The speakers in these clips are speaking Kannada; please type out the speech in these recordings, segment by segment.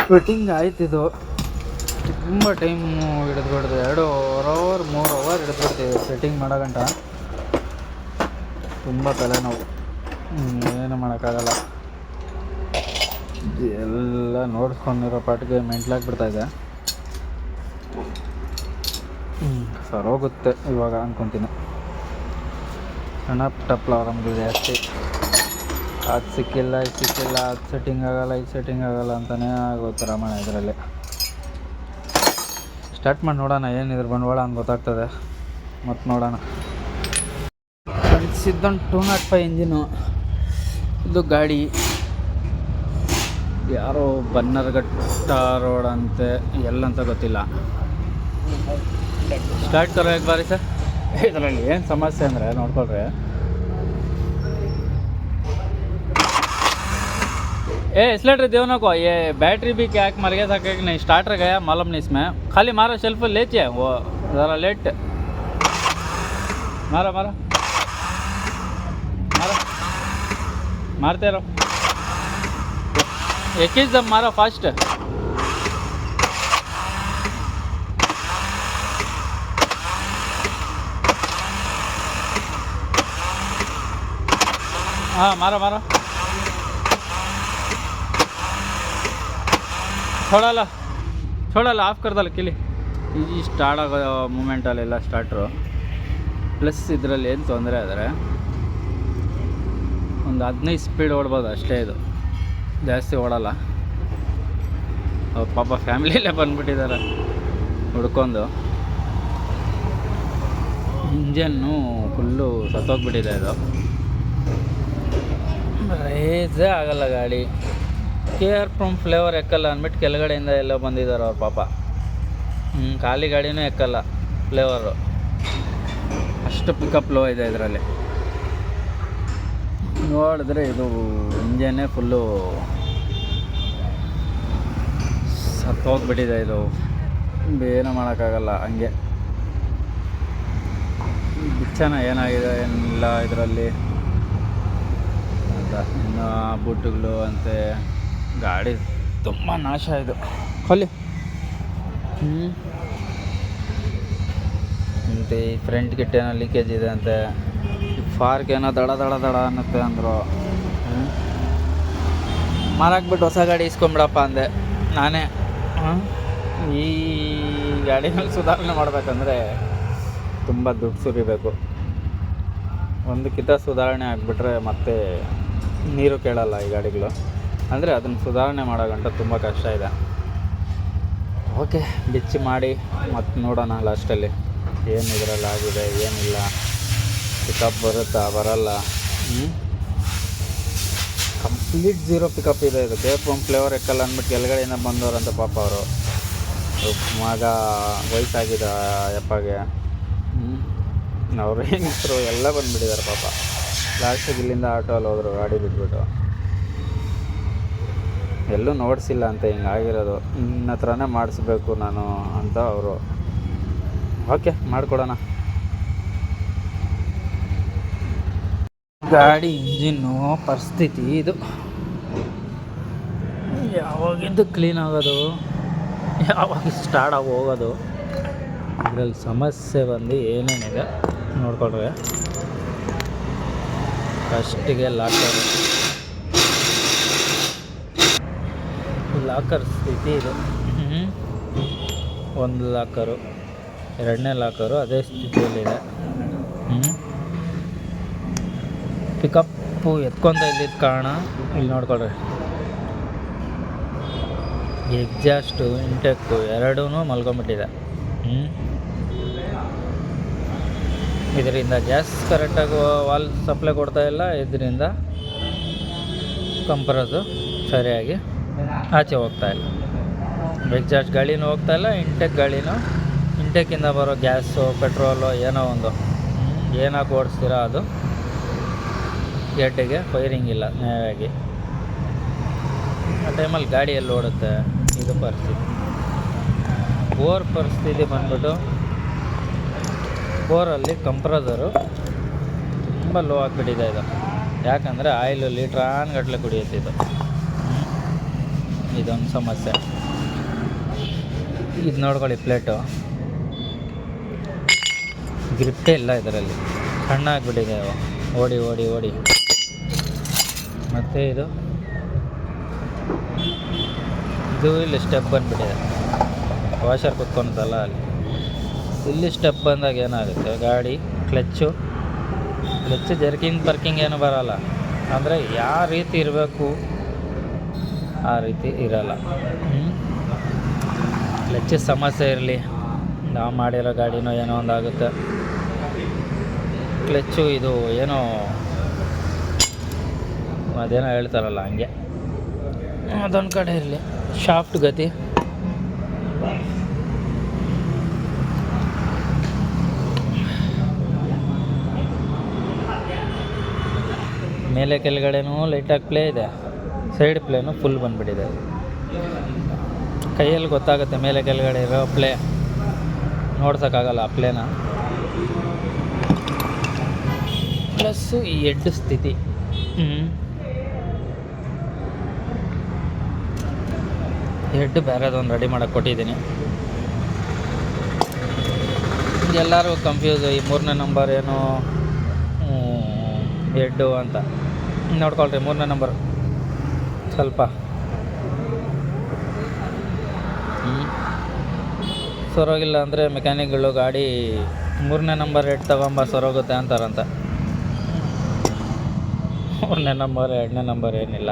ಫಿಟ್ಟಿಂಗ್ ಆಯ್ತಿದು ತುಂಬ ಟೈಮು ಹಿಡಿದ್ಬಿಡ್ದು 2.5 ಅವರ್ 3 ಅವರ್ ಹಿಡಿದ್ಬಿಡ್ತೀವಿ ಫಿಟ್ಟಿಂಗ್ ಮಾಡೋ ಗಂಟ. ತುಂಬ ತಲೆನೋವು, ಏನು ಮಾಡೋಕ್ಕಾಗಲ್ಲ. ಎಲ್ಲ ನೋಡ್ಸ್ಕೊಂಡಿರೋ ಪಾಟಿಗೆ ಮೆಂಟ್ಲಾಗ್ಬಿಡ್ತಾಯಿದೆ. ಸರೋಗುತ್ತೆ ಇವಾಗ ಅಂದ್ಕೊತೀನಿ. ಸಣ್ಣ ಪುಟ್ಟ ಪ್ರಾಬ್ಲಮ್ಗಳು ಜಾಸ್ತಿ. ಅದು ಸಿಕ್ಕಿಲ್ಲ ಇದು ಸಿಕ್ಕಿಲ್ಲ, ಅದು ಸೆಟ್ಟಿಂಗ್ ಆಗಲ್ಲ ಅಂತಲೇ ಆಗೋಯ್ತು ರಾಮಾಯಣ. ಇದರಲ್ಲಿ ಸ್ಟಾರ್ಟ್ ಮಾಡಿ ನೋಡೋಣ ಏನಿದ್ರು ಬಂಡವಾಳ ಅಂತ ಗೊತ್ತಾಗ್ತದೆ. ಮತ್ತು ನೋಡೋಣ. ಫ್ರೆಂಡ್ಸ್, ಇದೊಂದು 205 ಇಂಜಿನು. ಇದು ಗಾಡಿ ಯಾರೋ ಬನ್ನರ್ಘಟ್ಟ ರೋಡ್ ಅಂತೆ, ಎಲ್ಲಂತ ಗೊತ್ತಿಲ್ಲ. ಸ್ಟಾರ್ಟ್ ಕರೋ ಹೇಗೆ ಬಾರಿ ಸರ್. ಇದರಲ್ಲಿ ಏನು ಸಮಸ್ಯೆ ಅಂದರೆ ನೋಡ್ಕೊಳ್ರಿ, इसलेटर देव को ये बैटरी भी क्या मर गया था कि नहीं, स्टार्टर गया मालूम नहीं इसमें. खाली मारा शेल्फ लेचे वो ज़रा लेट मारा मारा मारा मारते रहो. एक ही जब मारा फास्ट. हाँ मारा मारा. छोड़ಲ್ಲ ಆಫ್ ಕರ್ದಲ್ಲ ಕಿಲಿ. ಈ ಸ್ಟಾರ್ಟ್ ಆಗೋ ಮೂಮೆಂಟಲ್ಲೆಲ್ಲ ಸ್ಟಾರ್ಟ್ರು. ಪ್ಲಸ್ ಇದರಲ್ಲಿ ಏನು ತೊಂದರೆ ಆದರೆ ಒಂದು 15 ಸ್ಪೀಡ್ ಓಡ್ಬೋದು ಅಷ್ಟೇ. ಇದು ಜಾಸ್ತಿ ಓಡಲ್ಲ. ಪಾಪ ಫ್ಯಾಮಿಲಿಯಲ್ಲೇ ಬಂದುಬಿಟ್ಟಿದ್ದಾರೆ ಹುಡ್ಕೊಂಡು. Engine full ಸತ್ತೋಗ್ಬಿಟ್ಟಿದೆ. ಇದು ರೇಸೇ ಆಗಲ್ಲ ಗಾಡಿ. ಕೇರ್ ಫ್ರಮ್ ಫ್ಲೇವರ್ ಎಕ್ಕಲ್ಲ ಅಂದ್ಬಿಟ್ಟು ಕೆಳಗಡೆಯಿಂದ ಎಲ್ಲ ಬಂದಿದ್ದಾರೆ ಅವ್ರ ಪಾಪ. ಖಾಲಿ ಗಾಡಿನೂ ಎಕ್ಕಲ್ಲ ಫ್ಲೇವರು, ಅಷ್ಟು ಪಿಕಪ್ ಲೋ ಇದೆ ಇದರಲ್ಲಿ. ನೋಡಿದ್ರೆ ಇದು ಇಂಜನ್ನೇ ಫುಲ್ಲು ಸತ್ತೋಗ್ಬಿಟ್ಟಿದೆ. ಇದು ಏನೂ ಮಾಡೋಕ್ಕಾಗಲ್ಲ. ಹಂಗೆ ಬಿಚ್ಚನ ಏನಾಗಿದೆ ಏನಿಲ್ಲ ಇದರಲ್ಲಿ ಅಂತ. ಇನ್ನು ಬೂಟುಗಳು ಅಂತೆ. ಗಾಡಿ ತುಂಬ ನಾಶ ಇದು. ಹೊಲಿ ಮತ್ತು ಈ ಫ್ರಂಟ್ ಗಿಟ್ಟೇನೋ ಲೀಕೇಜ್ ಇದೆ ಅಂತೆ. ಫಾರ್ಗೇನೋ ದಡ ಅನ್ನತ್ತೆ ಅಂದರು. ಮಾರಾಕ್ಬಿಟ್ಟು ಹೊಸ ಗಾಡಿ ಇಸ್ಕೊಂಬಿಡಪ್ಪ ಅಂದೆ ನಾನೇ. ಈ ಗಾಡಿನಲ್ಲಿ ಸುಧಾರಣೆ ಮಾಡಬೇಕಂದ್ರೆ ತುಂಬ ದುಡ್ಡು ಸುರಿಬೇಕು. ಒಂದಕ್ಕಿಂತ ಸುಧಾರಣೆ ಆಗಿಬಿಟ್ರೆ ಮತ್ತೆ ನೀರು ಕೇಳಲ್ಲ ಈ ಗಾಡಿಗಳು. ಅಂದರೆ ಅದನ್ನು ಸುಧಾರಣೆ ಮಾಡೋ ಗಂಟ ತುಂಬ ಕಷ್ಟ ಇದೆ. ಓಕೆ, ಬಿಚ್ಚಿ ಮಾಡಿ ಮತ್ತು ನೋಡೋಣ ಲಾಸ್ಟಲ್ಲಿ ಏನು ಇದರಲ್ಲಿ ಆಗಿದೆ ಏನಿಲ್ಲ. ಪಿಕಪ್ ಬರುತ್ತಾ ಬರಲ್ಲ. ಕಂಪ್ಲೀಟ್ ಝೀರೋ ಪಿಕಪ್ ಇದೆ. ಇದು ಕೇಫ್ ಫ್ಲೇವರ್ ಎಕ್ಕಲ್ಲ ಅಂದ್ಬಿಟ್ಟು ಕೆಳಗಡೆಯಿಂದ ಬಂದವರಂತ ಪಾಪ ಅವರು. ಮಗ ವಯಸ್ಸಾಗಿದೆ ಯಪ್ಪಗೆ. ಅವ್ರು ಹೆಂಗಸರು ಎಲ್ಲ ಬಂದುಬಿಟ್ಟಿದ್ದಾರೆ ಪಾಪ. ಲಾಸ್ಟಿಗೆ ಇಲ್ಲಿಂದ ಆಟೋಲ್ಲಿ ಹೋದರು ಗಾಡಿ ಬಿಟ್ಬಿಟ್ಟು. ಎಲ್ಲೂ ನೋಡಿಸಿಲ್ಲ ಅಂತ ಹಿಂಗಾಗಿರೋದು. ನಿನ್ನ ಹತ್ರನೇ ಮಾಡಿಸ್ಬೇಕು ನಾನು ಅಂತ ಅವರು. ಓಕೆ, ಮಾಡಿಕೊಡೋಣ. ಗಾಡಿ ಇಂಜಿನ್ನು ಪರಿಸ್ಥಿತಿ ಇದು. ಯಾವಾಗಿಂದು ಕ್ಲೀನ್ ಆಗೋದು, ಯಾವಾಗ ಸ್ಟಾರ್ಟ್ ಆಗಿ ಹೋಗೋದು, ಇದರಲ್ಲಿ ಸಮಸ್ಯೆ ಬಂದು ಏನೇನಿದೆ ನೋಡ್ಕೊಳ್ರಿ. ಫಸ್ಟಿಗೆ ಲಾಕರ್ ಸ್ಥಿತಿ ಇದು. ಒಂದು ಲಾಕರು, ಎರಡನೇ ಲಾಕರು ಅದೇ ಸ್ಥಿತಿಯಲ್ಲಿದೆ. ಪಿಕಪ್ಪು ಎತ್ಕೊಂತ ಇದ್ದಿದ್ದ ಕಾರಣ ಇಲ್ಲಿ ನೋಡ್ಕೊಳ್ರಿ. ಎಕ್ಸಾಸ್ಟು ಇಂಟೆಕ್ಕು ಎರಡೂ ಮಲ್ಕೊಂಬಿಟ್ಟಿದೆ. ಇದರಿಂದ ಗ್ಯಾಸ್ ಕರೆಕ್ಟಾಗಿ ವಾಲ್ ಸಪ್ಲೈ ಕೊಡ್ತಾಯಿಲ್ಲ. ಇದರಿಂದ ಕಂಪ್ರೆಸು ಸರಿಯಾಗಿ ಆಚೆ ಹೋಗ್ತಾಯಿಲ್ಲ. ಎಕ್ಸಾಸ್ಟ್ ಗಾಳಿನೂ ಹೋಗ್ತಾಯಿಲ್ಲ, ಇಂಟೆಕ್ಕಿಂದ ಬರೋ ಗ್ಯಾಸು ಪೆಟ್ರೋಲು ಏನೋ ಒಂದು ಏನಾಗಿ ಓಡಿಸ್ತೀರೋ ಅದು ಹೆಡ್ಗೆ ಫೈರಿಂಗ್ ಇಲ್ಲ ನ್ಯಾಯವಾಗಿ. ಆ ಟೈಮಲ್ಲಿ ಗಾಡಿಯಲ್ಲಿ ಓಡುತ್ತೆ. ಇದು ಪರಿಸ್ಥಿತಿ. ಪರಿಸ್ಥಿತಿ ಬಂದ್ಬಿಟ್ಟು ಬೋರಲ್ಲಿ ಕಂಪ್ರೆಸರು ತುಂಬ ಲೋ ಆಗಿಬಿಟ್ಟಿದೆ ಇದು. ಯಾಕಂದರೆ ಆಯಿಲು ಲೀಟ್ರಾನ್ಗಟ್ಟಲೆ ಕುಡಿಯುತ್ತೆ ಇದು. ಇದೊಂದು ಸಮಸ್ಯೆ. ಇದು ನೋಡ್ಕೊಳ್ಳಿ, ಪ್ಲೇಟು ಗ್ರಿಪ್ಪೇ ಇಲ್ಲ ಇದರಲ್ಲಿ, ಸಣ್ಣ ಆಗಿಬಿಟ್ಟಿದೆ ಓಡಿ ಓಡಿ ಓಡಿ. ಮತ್ತು ಇದು ಇಲ್ಲಿ ಸ್ಟೆಪ್ ಬಂದುಬಿಟ್ಟಿದೆ, ವಾಷರ್ ಕುತ್ಕೊತಲ್ಲ ಅಲ್ಲಿ, ಇಲ್ಲಿ ಸ್ಟೆಪ್ ಬಂದಾಗ ಏನಾಗುತ್ತೆ, ಗಾಡಿ ಕ್ಲಚ್ಚು ಜರ್ಕಿಂಗ್ ಪರ್ಕಿಂಗ್ ಏನು ಬರೋಲ್ಲ. ಅಂದರೆ ಯಾವ ರೀತಿ ಇರಬೇಕು ಆ ರೀತಿ ಇರೋಲ್ಲ. ಕ್ಲಚ್ಚ್ ಸಮಸ್ಯೆ ಇರಲಿ, ನಾವು ಮಾಡಿರೋ ಗಾಡಿನೋ ಏನೋ ಒಂದಾಗುತ್ತೆ. ಕ್ಲಚ್ಚು ಇದು ಏನೋ ಅದೇನೋ ಹೇಳ್ತಾರಲ್ಲ ಹಂಗೆ, ಅದೊಂದು ಕಡೆ ಇರಲಿ. ಶಾಫ್ಟ್ ಗತಿ ಮೇಲೆ ಕೆಳಗಡೆನೂ ಲೈಟಾಗಿ ಪ್ಲೇ ಇದೆ, ಸೈಡ್ ಪ್ಲೇನು ಫುಲ್ ಬಂದುಬಿಟ್ಟಿದೆ. ಕೈಯಲ್ಲಿ ಗೊತ್ತಾಗುತ್ತೆ ಮೇಲೆ ಕೆಳಗಡೆ ಇರೋ ಪ್ಲೇ, ನೋಡ್ಸೋಕ್ಕಾಗಲ್ಲ ಆ ಪ್ಲೇನ. ಪ್ಲಸ್ಸು ಈ ಹೆಡ್ ಸ್ಥಿತಿ, ಹೆಡ್ ಬೇರೆದೊಂದು ರೆಡಿ ಮಾಡೋಕ್ಕೆ ಕೊಟ್ಟಿದ್ದೀನಿ. ಎಲ್ಲರೂ ಕನ್ಫ್ಯೂಸ್, ಈ 3ನೇ ನಂಬರ್ ಏನು ಹೆಡ್ಡು ಅಂತ ನೋಡ್ಕೊಳ್ರಿ. 3ನೇ ನಂಬರ್ ಸ್ವಲ್ಪ ಸೊರೋಗಿಲ್ಲ ಅಂದರೆ ಮೆಕ್ಯಾನಿಕ್ಗಳು ಗಾಡಿ 3ನೇ ನಂಬರ್ ಹೆಡ್ ತಗೊಂಬ ಸೊರೋಗುತ್ತೆ ಅಂತಾರಂತ. 3ನೇ ನಂಬರ್ 2ನೇ ನಂಬರ್ ಏನಿಲ್ಲ,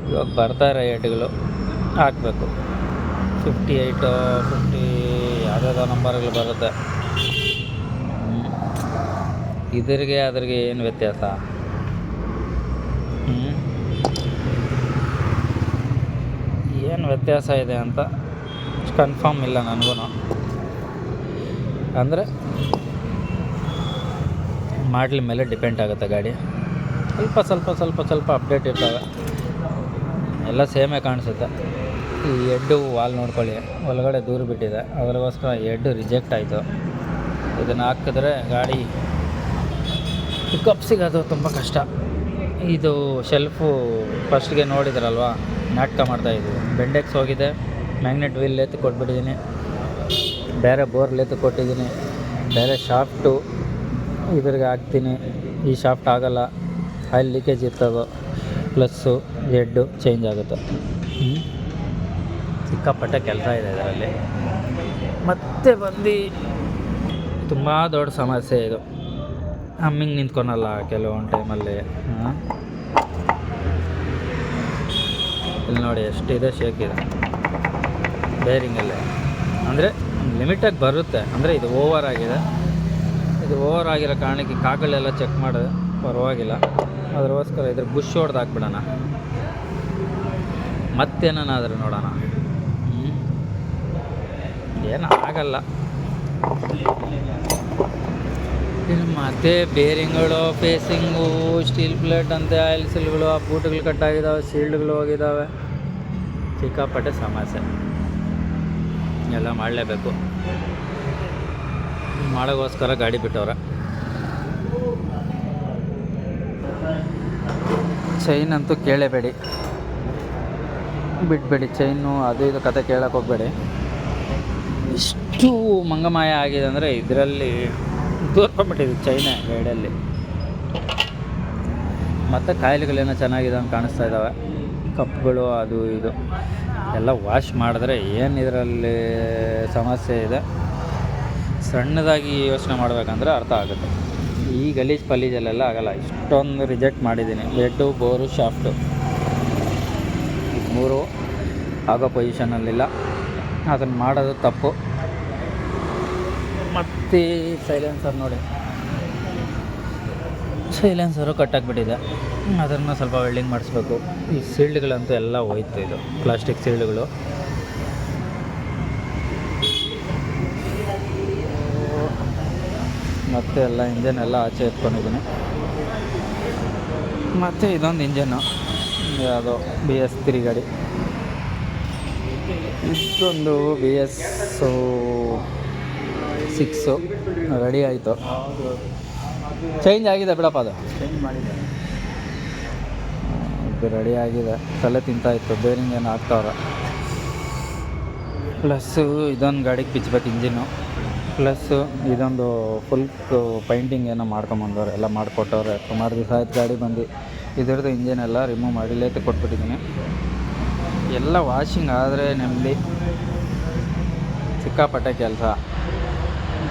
ಇವಾಗ ಬರ್ತಾರೆ ಹೆಡ್ಗಳು ಹಾಕಬೇಕು. 58 50 ಯಾವುದಾದ್ರು ನಂಬರ್ಗಳು ಬರುತ್ತೆ. ಇದ್ರಿಗೆ ಅದ್ರಿಗೆ ಏನು ವ್ಯತ್ಯಾಸ? ಏನು ವ್ಯತ್ಯಾಸ ಇದೆ ಅಂತ ಕನ್ಫರ್ಮ್ ಇಲ್ಲ ನನಗೂ. ಅಂದರೆ ಮಾಡಲ್ ಮೇಲೆ ಡಿಪೆಂಡ್ ಆಗುತ್ತೆ ಗಾಡಿ. ಸ್ವಲ್ಪ ಅಪ್ಡೇಟ್ ಇರ್ತವೆ, ಎಲ್ಲ ಸೇಮೇ ಕಾಣಿಸುತ್ತೆ. ಈ ಹೆಡ್ಡು ವಾಲ್ ನೋಡ್ಕೊಳ್ಳಿ, ಒಳಗಡೆ ದೂರ ಬಿಟ್ಟಿದೆ, ಅದಕ್ಕೋಸ್ಕರ ಹೆಡ್ಡು ರಿಜೆಕ್ಟ್ ಆಯಿತು. ಇದನ್ನು ಹಾಕಿದ್ರೆ ಗಾಡಿ ಪಿಕಪ್ ಸಿಗೋದು ತುಂಬ ಕಷ್ಟ. ಇದು ಶೆಲ್ಫು ಫಸ್ಟ್ಗೆ ನೋಡಿದ್ರಲ್ವ, ನಾಟಕ ಮಾಡ್ತಾಯಿದ್ವಿ. ಬೆಂಡೆಕ್ಸ್ ಹೋಗಿದೆ, ಮ್ಯಾಗ್ನೆಟ್ ವೀಲ್ ಲೆತ್ತು ಕೊಟ್ಬಿಟ್ಟಿದ್ದೀನಿ, ಬೇರೆ ಬೋರ್ ಲೆತ್ತು ಕೊಟ್ಟಿದ್ದೀನಿ, ಬೇರೆ ಶಾಫ್ಟು ಇದ್ರಿಗೆ ಹಾಕ್ತೀನಿ. ಈ ಶಾಫ್ಟ್ ಆಗೋಲ್ಲ, ಆಯಿಲ್ ಲೀಕೇಜ್ ಇರ್ತದೆ, ಪ್ಲಸ್ಸು ಹೆಡ್ಡು ಚೇಂಜ್ ಆಗುತ್ತೆ. ಸಿಕ್ಕಾಪಟ್ಟೆ ಕೆಲಸ ಇದೆ ಇದರಲ್ಲಿ. ಮತ್ತೆ ಬಂದು ತುಂಬ ದೊಡ್ಡ ಸಮಸ್ಯೆ ಇದು, ಹಮ್ಮಿಂಗ್ ನಿಂತ್ಕೊಳಲ್ಲ ಕೆಲವೊಂದು ಟೈಮಲ್ಲಿ. ಇಲ್ಲಿ ನೋಡಿ ಎಷ್ಟಿದೆ, ಶೇಕ್ ಇದೆ ಬೇರಿಂಗಲ್ಲೇ. ಅಂದರೆ ಲಿಮಿಟಾಗಿ ಬರುತ್ತೆ, ಅಂದರೆ ಇದು ಓವರ್ ಆಗಿದೆ. ಇದು ಓವರ್ ಆಗಿರೋ ಕಾರಣಕ್ಕೆ ಕಾಗಳೆಲ್ಲ ಚೆಕ್ ಮಾಡಿದೆ, ಪರವಾಗಿಲ್ಲ. ಅದಕ್ಕೋಸ್ಕರ ಇದ್ರ ಬುಷ್ ಹೊಡೆದು ಹಾಕ್ಬಿಡೋಣ, ಮತ್ತೇನಾದರೂ ನೋಡೋಣ. ಏನು ಆಗಲ್ಲ. ಮತ್ತು ಬೇರಿಂಗ್ಗಳು, ಫೇಸಿಂಗು, ಸ್ಟೀಲ್ ಪ್ಲೇಟ್ ಅಂತೆ, ಆಯಿಲ್ ಸಿಲ್ಗಳು, ಆ ಬೂಟ್ಗಳು ಕಟ್ಟಾಗಿದ್ದಾವೆ, ಶೀಲ್ಡ್ಗಳು ಹೋಗಿದ್ದಾವೆ. ಸಿಕ್ಕಾಪಟ್ಟೆ ಸಮಸ್ಯೆ, ಎಲ್ಲ ಮಾಡಲೇಬೇಕು. ಮಾಡೋಕ್ಕೋಸ್ಕರ ಗಾಡಿ ಬಿಟ್ಟವ್ರೆ. ಚೈನ್ ಅಂತೂ ಕೇಳಬೇಡಿ, ಬಿಡಬೇಡಿ. ಚೈನು ಅದು ಇದು ಕತೆ ಕೇಳಕ್ಕೆ ಹೋಗಬೇಡಿ. ಇಷ್ಟು ಮಂಗಮಾಯ ಆಗಿದೆ ಅಂದರೆ ಇದರಲ್ಲಿ ದೂರ್ಕೊಂಡ್ಬಿಟ್ಟಿದೆ ಚೈನೇ ಗಾಡಿಯಲ್ಲಿ. ಮತ್ತು ಕಾಯಿಲೆಗಳೇನೋ ಚೆನ್ನಾಗಿದೆ ಅಂತ ಕಾಣಿಸ್ತಾ ಇದ್ದಾವೆ, ಕಪ್ಗಳು ಅದು ಇದು ಎಲ್ಲ ವಾಶ್ ಮಾಡಿದ್ರೆ ಏನು ಇದರಲ್ಲಿ ಸಮಸ್ಯೆ ಇದೆ ಸಣ್ಣದಾಗಿ ಯೋಚನೆ ಮಾಡಬೇಕಂದ್ರೆ ಅರ್ಥ ಆಗುತ್ತೆ. ಈ ಗಲೀಜು ಪಲೀಜಲ್ಲೆಲ್ಲ ಆಗಲ್ಲ. ಇಷ್ಟೊಂದು ರಿಜೆಕ್ಟ್ ಮಾಡಿದ್ದೀನಿ, ಹೆಡ್ಡು, ಬೋರು, ಶಾಫ್ಟು, ಇದು 3 ಆಗೋ ಪೊಸಿಷನಲ್ಲಿಲ್ಲ. ಅದನ್ನು ಮಾಡೋದು ತಪ್ಪು. ಮತ್ತು ಸೈಲೆನ್ಸರ್ ನೋಡಿ, ಸೈಲೆನ್ಸರು ಕಟ್ಟಾಕ್ಬಿಟ್ಟಿದೆ, ಅದನ್ನು ಸ್ವಲ್ಪ ವೆಲ್ಡಿಂಗ್ ಮಾಡಿಸ್ಬೇಕು. ಈ ಸೀಲ್ಡ್ಗಳಂತೂ ಎಲ್ಲ ಹೋಯ್ತು, ಇದು ಪ್ಲಾಸ್ಟಿಕ್ ಸೀಲ್ಡ್ಗಳು. ಮತ್ತು ಎಲ್ಲ ಇಂಜನ್ ಎಲ್ಲ ಆಚೆ ಎತ್ಕೊಂಡಿದ್ದೀನಿ. ಮತ್ತು ಇದೊಂದು ಇಂಜನ್ನು, ಯಾವುದೋ BS3 ಗಾಡಿ. ಇದೊಂದು BS6 ರೆಡಿ ಆಯಿತು. ಚೇಂಜ್ ಆಗಿದೆ ಬಿಡಪ್ಪ, ಅದು ಚೇಂಜ್ ಮಾಡಿದೆ. ರೆಡಿ ಆಗಿದೆ. ತಲೆ ತಿಂತಾಯಿತ್ತು, ಬೇರಿಂಗ್ ಏನು ಹಾಕ್ತಾವ್ರೆ. ಪ್ಲಸ್ಸು ಇದೊಂದು ಗಾಡಿಗೆ ಬಿಚ್ಚಬೇಕು ಇಂಜಿನ್ನು. ಪ್ಲಸ್ಸು ಇದೊಂದು ಫುಲ್ ಪೈಂಟಿಂಗ್ ಏನೋ ಮಾಡ್ಕೊಂಬಂದವ್ರೆ, ಎಲ್ಲ ಮಾಡಿಕೊಟ್ಟವ್ರೆ. ಸುಮಾರು ದಿವಸ ಆಯ್ತು ಗಾಡಿ ಬಂದು. ಇದ್ರದ್ದು ಇಂಜಿನ್ ಎಲ್ಲ ರಿಮೂವ್ ಮಾಡಿ ಲೇತ್ ಕೊಟ್ಬಿಟ್ಟಿದ್ದೀನಿ. ಎಲ್ಲ ವಾಷಿಂಗ್ ಆದರೆ ನೆಮ್ಮದಿ. ಸಿಕ್ಕಾಪಟ್ಟೆ ಕೆಲಸ.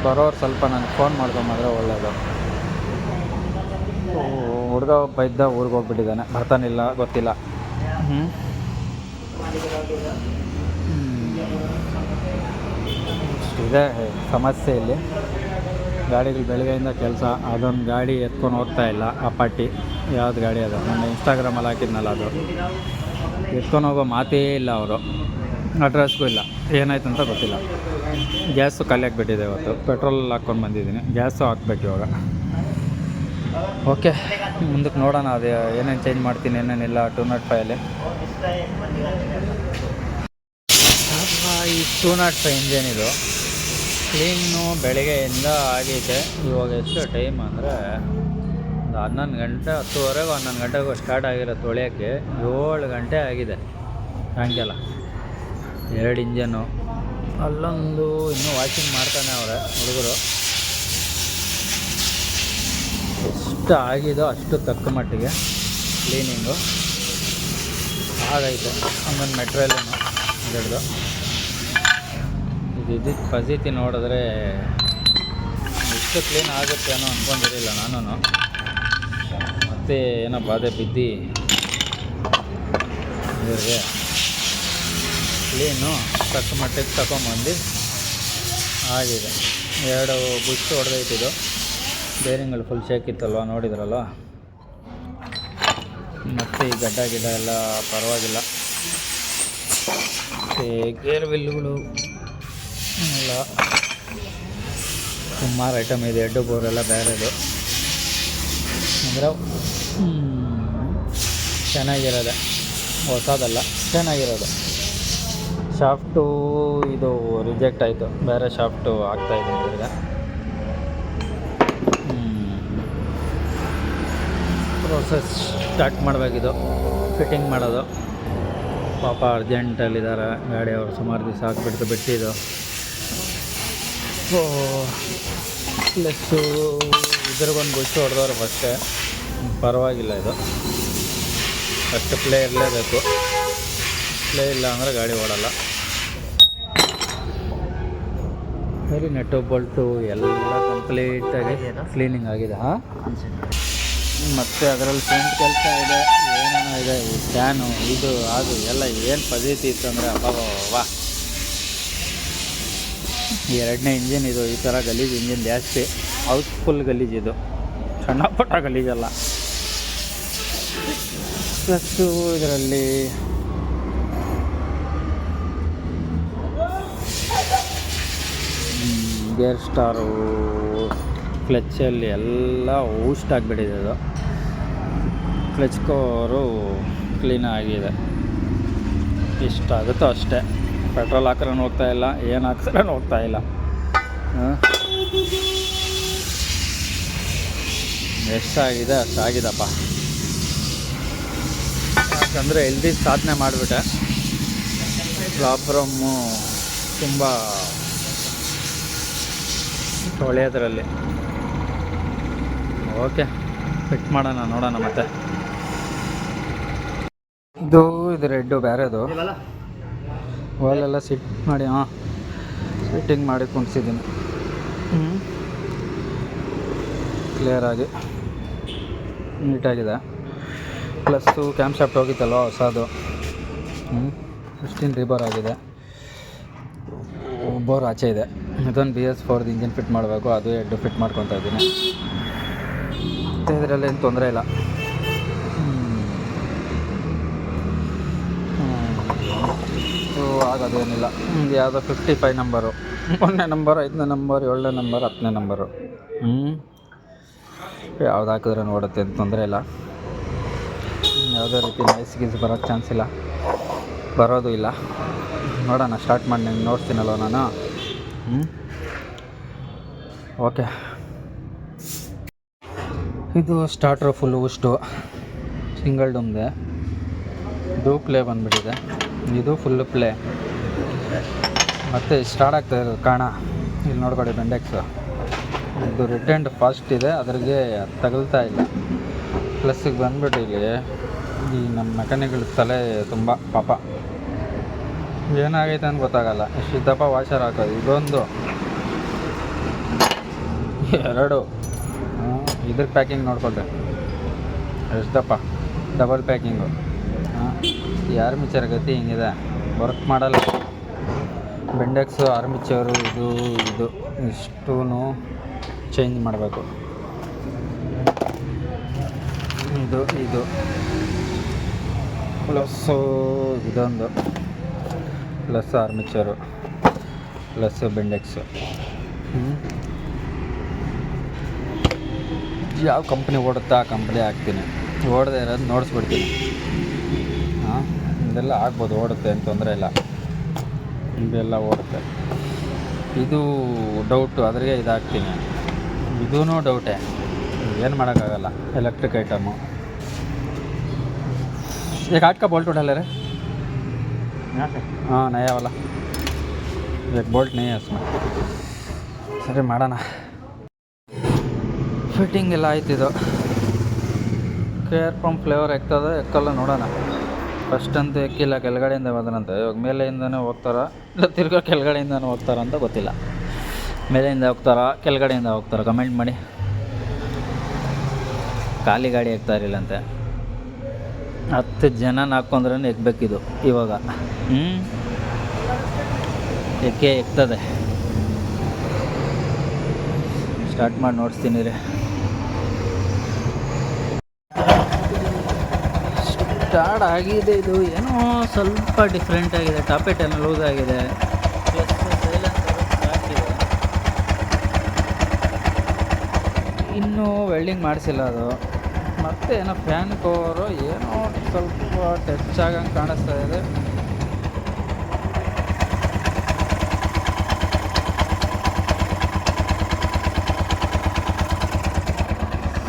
ಬರೋರು ಸ್ವಲ್ಪ ನನಗೆ ಫೋನ್ ಮಾಡ್ಕೊಂಬಂದರೆ ಒಳ್ಳೆಯದು. ಹುಡುಗ ಒಬ್ಬ ಇದ್ದ ಊರಿಗೆ ಹೋಗ್ಬಿಟ್ಟಿದ್ದಾನೆ, ಬರ್ತಾನಿಲ್ಲ ಗೊತ್ತಿಲ್ಲ. ಇದೆ ಸಮಸ್ಯೆ ಇಲ್ಲಿ. ಗಾಡಿಗಳು ಬೆಳಗ್ಗೆಯಿಂದ ಕೆಲಸ. ಅದೊಂದು ಗಾಡಿ ಎತ್ಕೊಂಡು ಹೋಗ್ತಾ ಇಲ್ಲ. ಆ ಪಾರ್ಟಿ ಯಾವ್ದು ಗಾಡಿ ಅದು, ನನ್ನ ಇನ್ಸ್ಟಾಗ್ರಾಮಲ್ಲಿ ಹಾಕಿದ್ನಲ್ಲ, ಅದು ಎತ್ಕೊಂಡು ಹೋಗೋ ಮಾತೇ ಇಲ್ಲ. ಅವರು ಅಡ್ರೆಸ್ಗೂ ಇಲ್ಲ. ಏನಾಯ್ತು ಅಂತ ಗೊತ್ತಿಲ್ಲ. ಗ್ಯಾಸು ಖಾಲಿ ಆಗಿಬಿಟ್ಟಿದೆ ಇವತ್ತು. ಪೆಟ್ರೋಲ್ ಹಾಕ್ಕೊಂಡು ಬಂದಿದ್ದೀನಿ, ಗ್ಯಾಸು ಹಾಕ್ಬೇಕು ಇವಾಗ. ಓಕೆ, ಮುಂದಕ್ಕೆ ನೋಡೋಣ ಅದು ಏನೇನು ಚೇಂಜ್ ಮಾಡ್ತೀನಿ ಏನೇನಿಲ್ಲ 205ಅಲ್ಲಿ. ಈ 205 ಇಂಜನ್ ಇದು ಕ್ಲೀನು ಬೆಳಗ್ಗೆಯಿಂದ ಆಗೈತೆ. ಇವಾಗ ಎಷ್ಟು ಟೈಮ್ ಅಂದರೆ 11 ಗಂಟೆ, 10:30 11 ಗಂಟೆಗೂ ಸ್ಟಾರ್ಟ್ ಆಗಿರೋ ತೊಳೆಯೋಕ್ಕೆ 7 ಗಂಟೆ ಆಗಿದೆ ಸಾಯಂಕಾಲ. 2 ಇಂಜನ್ನು. ಅಲ್ಲೊಂದು ಇನ್ನೂ ವಾಷಿಂಗ್ ಮಾಡ್ತಾನೆ ಅವರೇ ಹುಡುಗರು. ಎಷ್ಟು ಆಗಿದೋ ಅಷ್ಟು ತಕ್ಕ ಮಟ್ಟಿಗೆ ಕ್ಲೀನಿಂಗು ಆಗೈತೆ. ಆಮೇಲೆ ಮೆಟ್ರಿಯಲ್ಲೇನು ಹಿಡಿದು ಇದು ಪರಿಸ್ಥಿತಿ ನೋಡಿದ್ರೆ ಎಷ್ಟು ಕ್ಲೀನ್ ಆಗುತ್ತೆ ಅನ್ನೋ ಅಂದ್ಕೊಂಡಿರಲಿಲ್ಲ ನಾನು. ಮತ್ತೆ ಏನೋ ಬಾಧೆ ಬಿದ್ದು ಇವ್ರಿಗೆ ಕ್ಲೀನು ತಕ್ಕ ಮಟ್ಟಿಗೆ ತಗೊಂಬಂದು ಆಗಿದೆ. 2 ಬುಷ್ ಹೊಡೆದೈತಿದು. ಬೇರಿಂಗ್ಗಳು ಫುಲ್ ಶೇಕಿತ್ತಲ್ವ, ನೋಡಿದ್ರಲ್ವ. ಮತ್ತು ಈ ಗಡ್ಡ ಗಿಡ್ಡ ಎಲ್ಲ ಪರವಾಗಿಲ್ಲ. ಮತ್ತು ಗೇರ್ ವಿಲ್ಗಳು ಎಲ್ಲ ಸುಮಾರು ಐಟಮ್ ಇದೆ. 2 ಬೋರೆಲ್ಲ ಬೇರೆದು ಅಂದರೆ ಚೆನ್ನಾಗಿರೋದೆ, ಹೊಸದಲ್ಲ, ಚೆನ್ನಾಗಿರೋದು. ಶಾಫ್ಟು ಇದು ರಿಜೆಕ್ಟ್ ಆಯಿತು, ಬೇರೆ ಶಾಫ್ಟು ಹಾಕ್ತಾಯಿದ್ದೀನಿ ಈಗ. ಪ್ರೋಸೆಸ್ ಸ್ಟಾರ್ಟ್ ಮಾಡಬೇಕಿದು, ಫಿಟ್ಟಿಂಗ್ ಮಾಡೋದು. ಪಾಪ ಅರ್ಜೆಂಟಲ್ಲಿದ್ದಾರೆ ಗಾಡಿಯವರು, ಸುಮಾರು ದಿವಸ ಬಿಟ್ಟಿದ್ದು. ಪ್ಲಸ್ಸು ಇದ್ರಿಗೊಂದು ಬುಷ್ ಹೊಡೆದವ್ರು ಫಸ್ಟೇ. ಪರವಾಗಿಲ್ಲ, ಇದು ಫಸ್ಟ್ ಪ್ಲೇ ಇರಲೇಬೇಕು. ಪ್ಲೇ ಇಲ್ಲ ಅಂದರೆ ಗಾಡಿ ಓಡಲ್ಲ. ಸರಿ, ನೆಟ್ಟು ಬೋಲ್ಟು ಎಲ್ಲ ಕಂಪ್ಲೀಟಾಗಿ ಕ್ಲೀನಿಂಗ್ ಆಗಿದೆ. ಮತ್ತು ಅದರಲ್ಲಿ ಪೇಂಟ್ ಕೆಲಸ ಇದೆ, ಏನೇನೋ ಇದೆ. ಈ ಫ್ಯಾನು ಇದು ಅದು ಎಲ್ಲ ಏನು ಪದ್ಧತಿ ಇತ್ತು ಅಂದರೆ ಅಬ್ಬಾ. ಈ 2ನೇ ಇಂಜಿನ್ ಇದು. ಈ ಥರ ಗಲೀಜು ಇಂಜಿನ್ ಜಾಸ್ತಿ. ಹೌಸ್ಫುಲ್ ಗಲೀಜಿದು, ಸಣ್ಣ ಪುಟ್ಟ ಗಲೀಜಲ್ಲ. ಪ್ಲಸ್ಸು ಇದರಲ್ಲಿ ಗೇರ್ ಸ್ಟಾರು, ಕ್ಲಚ್ಚಲ್ಲಿ ಎಲ್ಲ ಊಸ್ಟ್ ಆಗಿಬಿಟ್ಟಿದೆ. ಅದು ಕ್ಲಚ್ ಕವರು ಕ್ಲೀನ್ ಆಗಿದೆ. ಇಷ್ಟಾಗುತ್ತೋ ಅಷ್ಟೇ. ಪೆಟ್ರೋಲ್ ಹಾಕ್ರೂ ಹೋಗ್ತಾಯಿಲ್ಲ, ಏನು ಹಾಕ್ಸ್ರೂ ಹೋಗ್ತಾಯಿಲ್ಲ. ಎಷ್ಟಾಗಿದೆ ಅಷ್ಟಾಗಿದಪ್ಪ. ಯಾಕಂದರೆ ಹೆಲ್ದಿ ಸಾಧನೆ ಮಾಡಿಬಿಟ್ಟೆ. ಪ್ರಾಬ್ಲಮ್ಮು ತುಂಬ ತೊಳೆಯೋದ್ರಲ್ಲಿ. ಓಕೆ, ಫಿಟ್ ಮಾಡೋಣ, ನೋಡೋಣ. ಮತ್ತೆ ಇದು ರೆಡ್ಡು ಬೇರೆದು ವಾಲೆಲ್ಲ ಸಿಟ್ ಮಾಡಿ ಫಿಟ್ಟಿಂಗ್ ಮಾಡಿ ಕುಣಿಸಿದ್ದೀನಿ. ಕ್ಲಿಯರಾಗಿ ನೀಟಾಗಿದೆ. ಪ್ಲಸ್ಸು ಕ್ಯಾಮ್ ಶಾಫ್ಟ್ ಹೋಗಿತ್ತಲ್ವ ಹೊಸದು, 15 ರೀಬೋರ್ ಆಗಿದೆ. ಬೋರ್ ಆಚೆ ಇದೆ. ಇದೊಂದು BS4 ಇಂಜಿನ್ ಫಿಟ್ ಮಾಡಬೇಕು, ಅದು 2 ಫಿಟ್ ಮಾಡ್ಕೊತಾ ಇದ್ದೀನಿ. ಮತ್ತು ಇದರಲ್ಲೇನು ತೊಂದರೆ ಇಲ್ಲ. ಆಗೋದೇನಿಲ್ಲ. ಯಾವುದೋ 55 ನಂಬರು, 1ನೇ ನಂಬರ್, 5ನೇ ನಂಬರ್, 7ನೇ ನಂಬರ್, 10ನೇ ನಂಬರು. ಯಾವ್ದು ಹಾಕಿದ್ರೆ ನೋಡುತ್ತೆ, ಅಂತ ತೊಂದರೆ ಇಲ್ಲ. ಯಾವುದೇ ರೀತಿ ನಾಯ್ಸ್ ಗೀಸ್ ಬರೋಕ್ಕೆ ಚಾನ್ಸ್ ಇಲ್ಲ, ಬರೋದು ಇಲ್ಲ. ನೋಡೋಣ, ಸ್ಟಾರ್ಟ್ ಮಾಡಿ ನಿಮ್ಗೆ ನೋಡ್ತೀನಲ್ವ ನಾನು. ಓಕೆ, ಇದು ಸ್ಟಾರ್ಟ್ರು ಫುಲ್ ಊಷ್ಟು, ಸಿಂಗಲ್ ಡಮ್ದೆ. ಇದು ಪ್ಲೇ ಬಂದುಬಿಟ್ಟಿದೆ, ಇದು ಫುಲ್ಲು ಪ್ಲೇ. ಮತ್ತು ಸ್ಟಾರ್ಟ್ ಆಗ್ತಾ ಇರೋದು ಕಾಣ, ಇಲ್ಲಿ ನೋಡ್ಕೊಳ್ಳಿ ಬೆಂಡೆಕ್ಸು. ಇದು ರೆಡ್ ಆ್ಯಂಡ್ ಫಾಸ್ಟ್ ಇದೆ, ಅದ್ರಿಗೆ ತಗಲ್ತಾ ಇಲ್ಲ. ಪ್ಲಸ್ಸಿಗೆ ಬಂದ್ಬಿಟ್ಟು ಇಲ್ಲಿ ಈ ನಮ್ಮ ಮೆಕ್ಯಾನಿಕ್ಗಳ ತಲೆ ತುಂಬ ಪಾಪ, ಏನಾಗೈತೆ ಅಂತ ಗೊತ್ತಾಗಲ್ಲ. ಇಷ್ಟಿದ್ದಪ್ಪ ವಾಷರ್ ಹಾಕೋದು, ಇದೊಂದು 2 ಇದ್ರ ಪ್ಯಾಕಿಂಗ್ ನೋಡ್ಕೊಳ್ರಿ ಎಷ್ಟಪ್ಪ, ಡಬಲ್ ಪ್ಯಾಕಿಂಗು. ಈ ಆರ್ಮಿಚರ್ ಗತಿ ಹಿಂಗಿದೆ, ವರ್ಕ್ ಮಾಡಲ್ಲ. ಬೆಂಡೆಕ್ಸು ಆರ್ಮಿಚರು ಇದು ಇಷ್ಟೂ ಚೇಂಜ್ ಮಾಡಬೇಕು. ಇದು ಪ್ಲಸ್ಸು ಇದೊಂದು ಪ್ಲಸ್ ಆರ್ಮಿಚರು ಪ್ಲಸ್ ಬೆಂಡೆಕ್ಸು. ಯಾವ ಕಂಪ್ನಿ ಓಡುತ್ತಾ ಆ ಕಂಪ್ನಿ ಹಾಕ್ತೀನಿ, ಓಡದೆ ಇರೋದು ನೋಡಿಸ್ಬಿಡ್ತೀನಿ. ಇದೆಲ್ಲ ಆಗ್ಬೋದು, ಓಡುತ್ತೆ ಏನು ತೊಂದರೆ ಇಲ್ಲ, ಇದೆಲ್ಲ ಓಡುತ್ತೆ. ಇದು ಡೌಟು, ಅದ್ರಿಗೆ ಇದಾಗ್ತೀನಿ. ಇದೂ ಡೌಟೇ, ಏನು ಮಾಡೋಕ್ಕಾಗಲ್ಲ, ಎಲೆಕ್ಟ್ರಿಕ್ ಐಟಮು. एक आठ का बोल्ट उठा ले रहे हाँ नया वाला, एक बोल्ट नहीं है उसमें. ಸರಿ ಮಾಡೋಣ. ಫಿಟ್ಟಿಂಗ್ ಎಲ್ಲ ಆಯ್ತಿದ್ದು. ಕೇರ್ ಪಂಪ್ ಫ್ಲೇವರ್ ಎಕ್ತದೆ ಎಕ್ಕಲ್ಲ ನೋಡೋಣ. ಫಸ್ಟ್ ಅಂತೂ ಎಕ್ಕಿಲ್ಲ, ಕೆಳಗಡೆಯಿಂದ ಬಂದನಂತೆ. ಇವಾಗ ಮೇಲೆಯಿಂದನೇ ಹೋಗ್ತಾರಾ ಇಲ್ಲ ತಿರ್ಗಾ ಕೆಳಗಡೆಯಿಂದನೇ ಹೋಗ್ತಾರಾ ಅಂತ ಗೊತ್ತಿಲ್ಲ. ಮೇಲೆಯಿಂದ ಹೋಗ್ತಾರಾ ಕೆಳಗಡೆಯಿಂದ ಹೋಗ್ತಾರಾ ಕಮೆಂಟ್ ಮಾಡಿ. ಖಾಲಿ ಗಾಡಿ ಎಕ್ತಾ ಇರಲಿಲ್ಲಂತೆ, 10 ಜನ ಹಾಕ್ಕೊಂಡ್ರೆ ಎಕ್ಬೇಕಿದು ಇವಾಗ. ಎಕ್ತದೆ. ಸ್ಟಾರ್ಟ್ ಮಾಡಿ ನೋಡಿಸ್ತೀನಿ ರೀ. ಸ್ಟಾರ್ಟ್ ಆಗಿದೆ, ಇದು ಏನೋ ಸ್ವಲ್ಪ ಡಿಫ್ರೆಂಟ್ ಆಗಿದೆ. ಟಾಪೆಟ್ ಎಲ್ಲ ಲೂಸ್ ಆಗಿದೆ, ಪ್ಲಸ್ ಸೈಲೆನ್ಸರ್ ಹಾಕಿದೆ. ಇನ್ನೂ ವೆಲ್ಡಿಂಗ್ ಮಾಡಿಸಿಲ್ಲ ಅದು. ಮತ್ತು ಏನೋ ಫ್ಯಾನ್ ಕವರು ಏನೋ ಸ್ವಲ್ಪ ಟಚ್ ಆಗಂಗೆ ಕಾಣಿಸ್ತಾ ಇದೆ.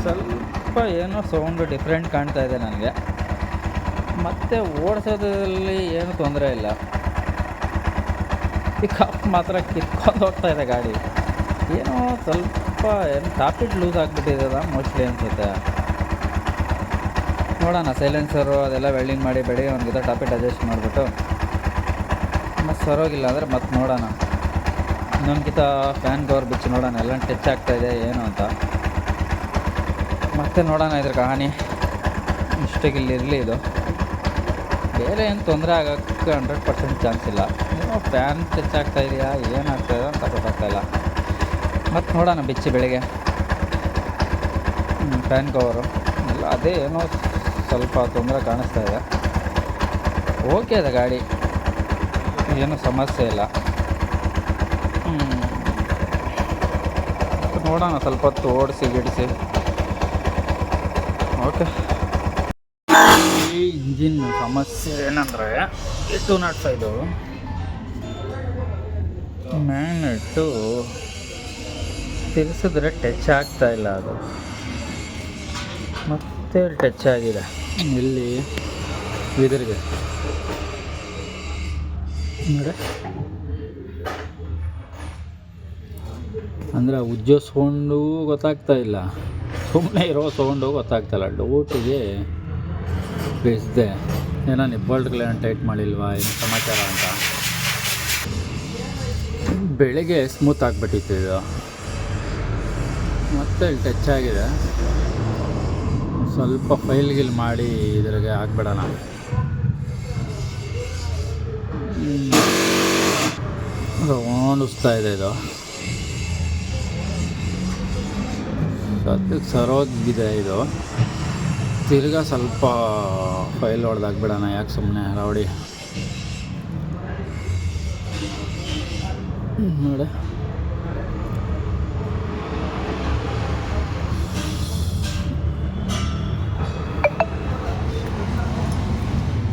ಸ್ವಲ್ಪ ಏನೋ ಸೌಂಡು ಡಿಫ್ರೆಂಟ್ ಕಾಣ್ತಾ ಇದೆ ನನಗೆ. ಮತ್ತು ಓಡಿಸೋದ್ರಲ್ಲಿ ಏನೂ ತೊಂದರೆ ಇಲ್ಲ. ಪಿಕಪ್ ಮಾತ್ರ ಕಿತ್ಕೊಂಡು ಹೋಗ್ತಾ ಇದೆ ಗಾಡಿ. ಏನೋ ಸ್ವಲ್ಪ ಟಾಪಿಟ್ ಲೂಸ್ ಆಗಿಬಿಟ್ಟಿದೆ ಮೋಸ್ಟ್ಲಿ ಅನಿಸುತ್ತೆ. ನೋಡೋಣ, ಸೈಲೆನ್ಸರು ಅದೆಲ್ಲ ವೆಲ್ಡಿಂಗ್ ಮಾಡಿ ಬೆಳಿಗ್ಗೆ ಒಂದು ಟಾಪಿಟ್ ಅಡ್ಜಸ್ಟ್ ಮಾಡಿಬಿಟ್ಟು ಮತ್ತು ಸರೋಗಿಲ್ಲ ಅಂದರೆ ಮತ್ತೆ ನೋಡೋಣ. ಇನ್ನೊಂದು ಫ್ಯಾನ್ ಕವರ್ ಬಿಚ್ಚಿ ನೋಡೋಣ ಎಲ್ಲ ಟಚ್ ಆಗ್ತಾಯಿದೆ ಏನು ಅಂತ. ಮತ್ತೆ ನೋಡೋಣ ಇದ್ರ ಕಹಾನಿ. ಇಷ್ಟಕ್ಕೆ ಇಲ್ಲಿರಲಿ. ಇದು ಬೇರೆ ಏನು ತೊಂದರೆ ಆಗೋಕ್ಕೆ 100% ಚಾನ್ಸ್ ಇಲ್ಲ. ಏನೋ ಫ್ಯಾನ್ ಟಚ್ ಆಗ್ತಾಯಿದೆಯಾ ಏನಾಗ್ತಾಯಿದೆ ಅಂತ ಗೊತ್ತಾಗ್ತಾಯಿಲ್ಲ. ಮತ್ತು ನೋಡೋಣ ಬಿಚ್ಚಿ ಬೆಳಿಗ್ಗೆ ಫ್ಯಾನ್ ಕವರು ಎಲ್ಲ ಅದೇ ಏನೋ ಸ್ವಲ್ಪ ತೊಂದರೆ ಕಾಣಿಸ್ತಾ ಇದೆ. ಓಕೆ ಇದೆ ಗಾಡಿ, ಏನೂ ಸಮಸ್ಯೆ ಇಲ್ಲ. ನೋಡೋಣ ಸ್ವಲ್ಪ ಹೊತ್ತು ಓಡಿಸಿ ಗಿಡಿಸಿ. ಓಕೆ. ಈ ಇಂಜಿನ್ ಸಮಸ್ಯೆ ಏನಂದರೆ 205 ಮ್ಯಾಗ್ನೆಟ್ಟು ತಿರ್ಸಿದ್ರೆ ಟಚ್ ಆಗ್ತಾಯಿಲ್ಲ. ಅದು ಮತ್ತೆ ಟಚ್ ಆಗಿದೆ ಇಲ್ಲಿ ಇದ್ರಿಗೆ ನೋಡಿ. ಅಂದರೆ ಉಜ್ಜೋ ಸೌಂಡು ಗೊತ್ತಾಗ್ತಾ ಇಲ್ಲ, ಸುಮ್ಮನೆ ಇರೋ ಸೌಂಡು ಗೊತ್ತಾಗ್ತಾಯಿಲ್ಲ. ಡೌಟಿಗೆ ಬೇಯಿಸಿದೆ, ಏನೋ ನಿಬ್ಬಲ್ಟ್ಗಳೇನು ಟೈಟ್ ಮಾಡಿಲ್ವಾ ಏನು ಸಮಾಚಾರ ಅಂತ. ಬೆಳಿಗ್ಗೆ ಸ್ಮೂತ್ ಆಗಿಬಿಟ್ಟಿತ್ತು ಇದು, ಮತ್ತೆ ಇಲ್ಲಿ ಟಚ್ ಆಗಿದೆ. ಸ್ವಲ್ಪ ಫೈಲ್ಗಿಲ್ ಮಾಡಿ ಇದ್ರಾಗೆ ಹಾಕ್ಬಿಡೋಣ. ರೌಂಡಿಸ್ತಾ ಇದೆ ಇದು, ಸದ್ಯಕ್ಕೆ ಸರೋಗಿದೆ ಇದು. ತಿರ್ಗಾ ಸ್ವಲ್ಪ ಫೈಲ್ ಹೊಡೆದಾಕ್ಬಿಡೋಣ, ಯಾಕೆ ಸುಮ್ಮನೆ ರೌಡಿ. ನೋಡಿ